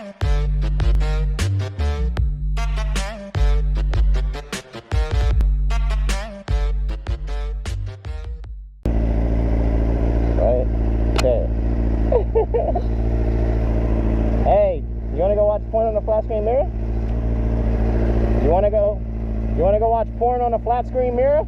Right there. Hey, you wanna go watch porn on the flat screen mirror? You wanna go watch porn on a flat screen mirror?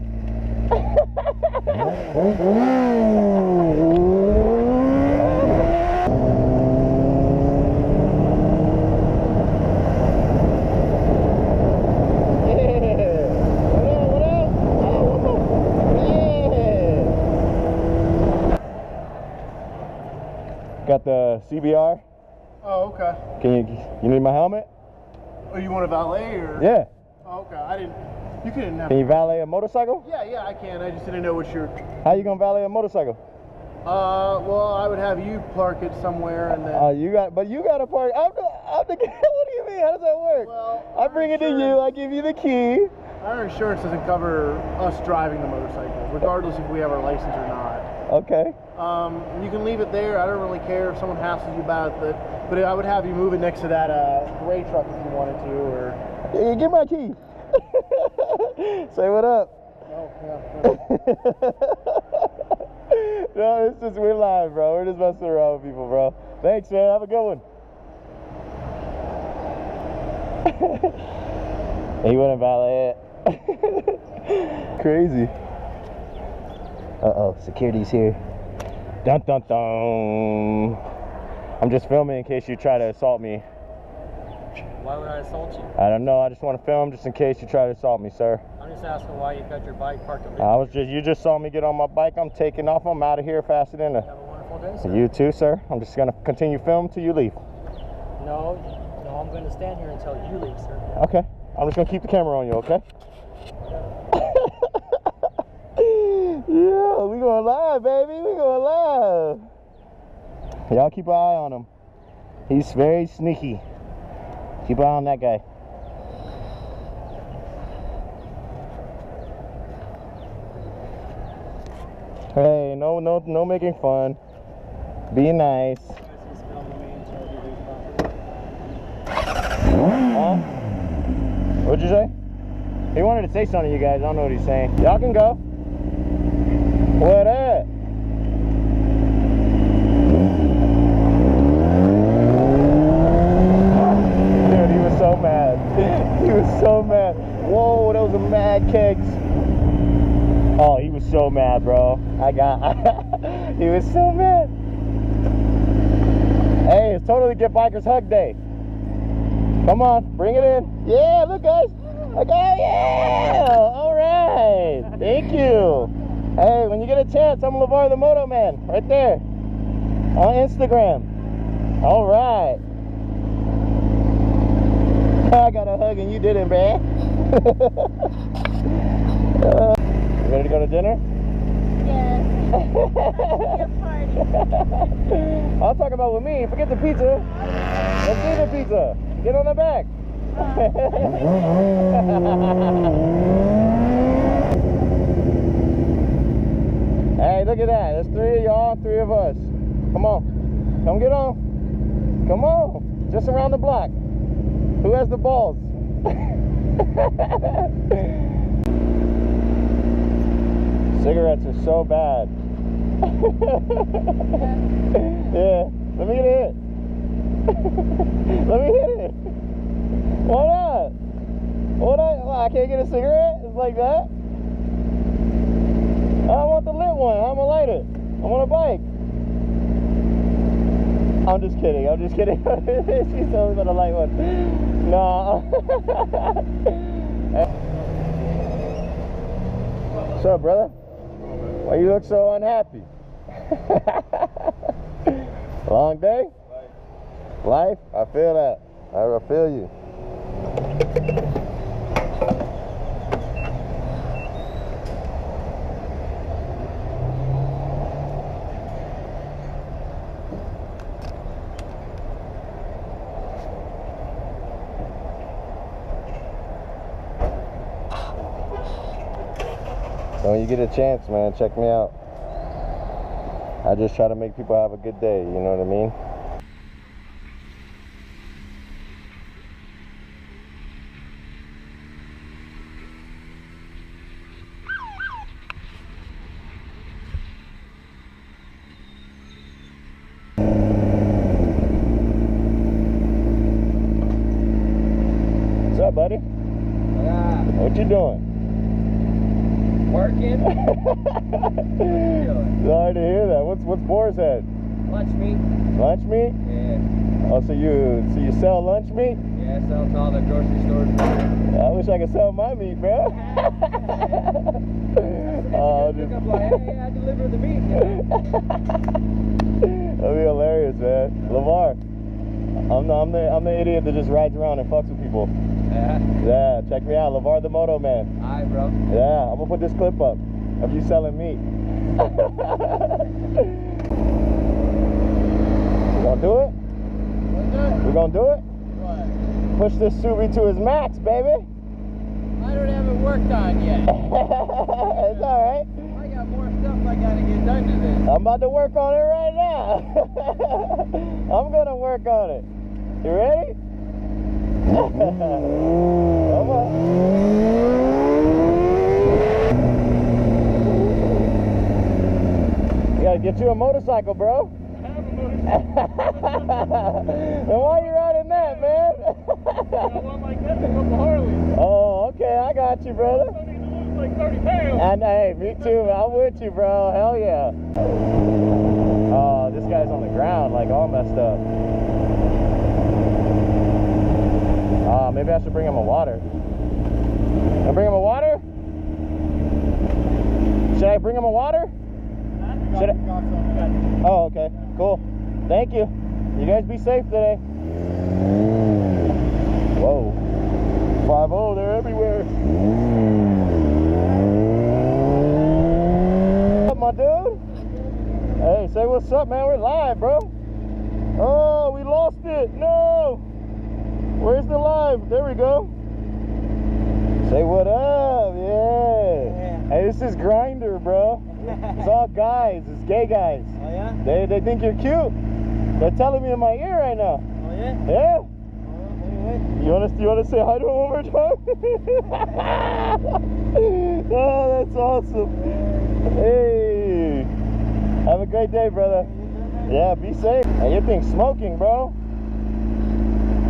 Got the CBR. Oh, okay. You need my helmet? Oh, you want a valet or? Yeah. Oh, okay. You couldn't have. Can you valet a motorcycle? Yeah, I can. I just didn't know what your. How you gonna valet a motorcycle? Well, I would have you park it somewhere and then. You gotta park. I'm the what do you mean? How does that work? Well, I bring it to you. I give you the key. Our insurance doesn't cover us driving the motorcycle, regardless if we have our license or not. Okay. You can leave it there. I don't really care if someone hassles you about it, but I would have you move it next to that gray truck if you wanted to, or. Yeah, give my key. Say what up. Oh, yeah. No, it's just we're live, bro. We're just messing around with people, bro. Thanks, man. Have a good one. He wouldn't valet it. Crazy. Uh-oh, security's here. Dun dun dun. I'm just filming in case you try to assault me. Why would I assault you? I don't know. I just want to film just in case you try to assault me, sir. I'm just asking why you've got your bike parked over here. You just saw me get on my bike. I'm taking off. I'm out of here faster than Have a wonderful day, sir. You too, sir. I'm just gonna continue film till you leave. No, I'm going to stand here until you leave, sir. Okay. I'm just gonna keep the camera on you, okay? Yeah, we going live, baby. We going live. Y'all keep an eye on him. He's very sneaky. Keep an eye on that guy. Hey, no making fun. Be nice. Huh? What'd you say? He wanted to say something to you guys. I don't know what he's saying. Y'all can go. What up? Dude, he was so mad. He was so mad. Whoa, that was a mad kicks. Oh, he was so mad, bro. He was so mad. Hey, it's totally Get Bikers Hug Day. Come on, bring it in. Yeah, look, guys. Okay, yeah. All right. Thank you. Hey, when you get a chance, I'm LeVar the Moto Man, right there on Instagram. All right. I got a hug and you didn't, man. You ready to go to dinner? Yes. Your party. I'll talk about with me. Forget the pizza. Let's do the pizza. Get on the back. Hey, look at that. There's 3 of y'all, 3 of us. Come on. Come get on. Come on. Just around the block. Who has the balls? Cigarettes are so bad. Yeah. Let me get it. Let me hit it. Why not? I can't get a cigarette? It's like that? I want the lit one. I'm gonna light it. I want a bike. I'm just kidding. She's totally gonna light one. No. What's up, brother? Why you look so unhappy? Long day? Life? I feel that. I feel you. So when you get a chance, man, check me out. I just try to make people have a good day, you know what I mean? up, buddy? Yeah. What you doing? Working. Sorry to hear that. What's Boar's Head? Lunch meat. Lunch meat? Yeah. Oh, so you sell lunch meat? Yeah, I sell to all the grocery stores. I wish I could sell my meat, bro. I'm like, hey, I deliver the meat. That'd be hilarious, man. LeVar, I'm the idiot that just rides around and fucks with people. Yeah. Yeah, check me out, LeVar the Moto Man. Alright, bro. Yeah, I'm gonna put this clip up of you selling meat. We gonna do it? We gonna do it? What? Push this Subi to his max, baby. I don't have it worked on yet. It's alright. I got more stuff I gotta get done to this. I'm about to work on it right now. I'm gonna work on it. You ready? Come on. We gotta get you a motorcycle, bro. And why you riding that, man? Oh, okay, I got you, brother. And hey, me too. I'm with you, bro. Hell yeah. Oh, this guy's on the ground, like all messed up. Maybe I should bring him a water. Can I bring him a water? Should I bring him a water? Should I? Oh, okay. Cool. Thank you. You guys be safe today. Whoa. 5-0, they're everywhere. What's up, my dude? Hey, say what's up, man. We're live, bro. Oh, we lost it. No. Where's the live? There we go. Say what up. Yeah. Hey, this is Grinder, bro. It's all guys. It's gay guys. Oh, yeah? They think you're cute. They're telling me in my ear right now. Oh, yeah? Yeah. Oh, wait. You wanna say hi to him one more time? Oh, that's awesome. Hey. Have a great day, brother. Yeah, be safe. Hey, your thing's smoking, bro.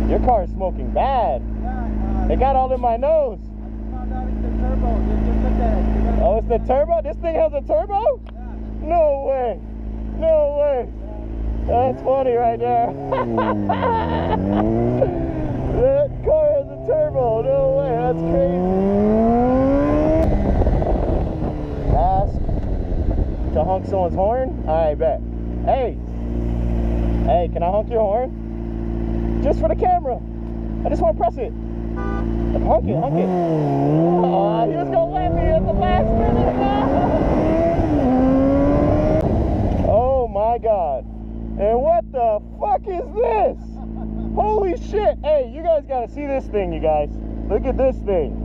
Your car is smoking bad. Yeah, It got all in my nose. I found out it's the turbo. Just look at it. Oh, it's the turbo? This thing has a turbo? No way. No way. That's funny right there. That car has a turbo. No way. That's crazy. Ask to honk someone's horn? Alright, bet. Hey. Hey, can I honk your horn? Just for the camera. I just want to press it. Honk it, honk it. Oh, he was going to let me at the last minute. Oh my God. And what the fuck is this? Holy shit. Hey, you guys got to see this thing, you guys. Look at this thing.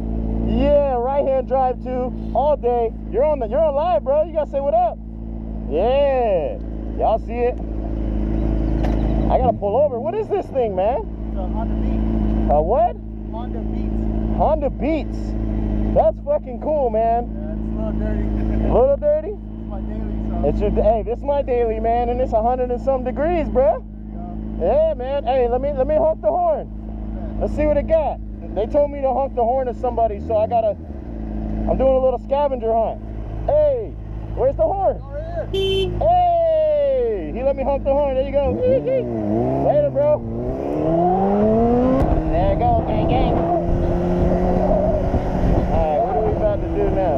Yeah, right-hand drive too, all day. You're on live, bro. You got to say what up. Yeah. Y'all see it? I got to pull over. What is this thing, man? It's a Honda Beat. What? Honda Beats. Honda Beats. That's fucking cool, man. Yeah, it's a little dirty. A little dirty? It's my daily, so. It's your, hey, this is my daily, man, and it's 100 and some degrees, bro. Yeah, man. Hey, let me honk the horn. Let's see what it got. They told me to honk the horn to somebody, so I'm doing a little scavenger hunt. Hey, where's the horn? Hey, he let me honk the horn. There you go. Later, bro. There you go, gang, gang. All right, what are we about to do now?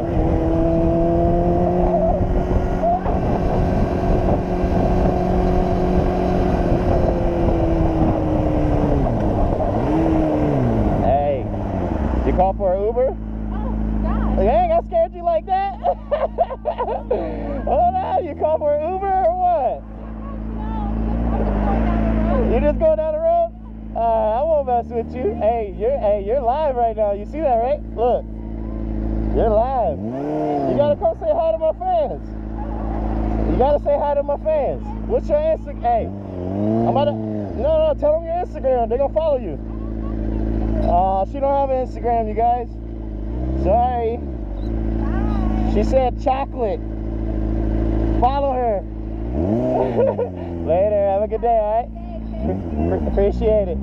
Hey, you call for an Uber? Oh, gosh. Dang, I scared you like that? Hold on, you call for an Uber or what? No, I'm just going down the road. You just go down the road? I won't mess with you. Hey, you're live right now. You see that, right? Look, you're live. You gotta come say hi to my fans. You gotta say hi to my fans. What's your Instagram? Hey, I'm about to. No, tell them your Instagram. They're gonna follow you. She don't have an Instagram, you guys. Sorry. Bye. She said chocolate. Follow her. Later. Have a good day, all right? Appreciate it.